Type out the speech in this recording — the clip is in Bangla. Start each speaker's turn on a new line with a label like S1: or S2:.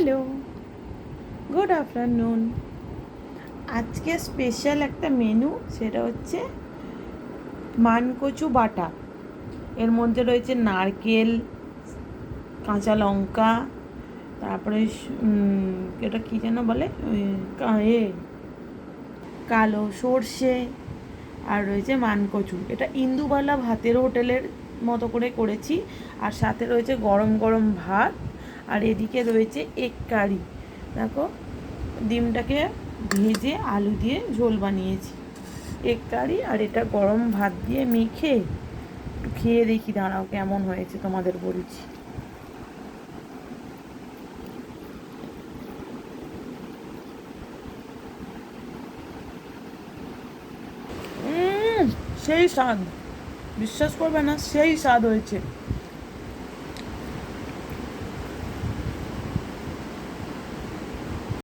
S1: Hello, good afternoon. আজকে স্পেশাল একটা মেনু, সেটা হচ্ছে মানকচু বাটা। এর মধ্যে রয়েছে নারকেল, কাঁচা লঙ্কা, তারপরে এটা কী যেন বলে, ওই কালো সর্ষে, আর রয়েছে মানকচু। এটা ইন্দুবালা ভাতের হোটেলের মতো করে করেছি। আর সাথে রয়েছে গরম গরম ভাত, আর এদিকে রয়েছে এগ কারি। দেখো, ডিমটাকে ভেজে আলু দিয়ে ঝোল বানিয়েছি, এগ কারি। আর এটা গরম ভাত দিয়ে মেখে একটু খেয়ে দেখি, দাঁড়াও কেমন হয়েছে তোমাদের বলছি। সেই স্বাদ, বিশ্বাস করবে না, সেই স্বাদ হয়েছে।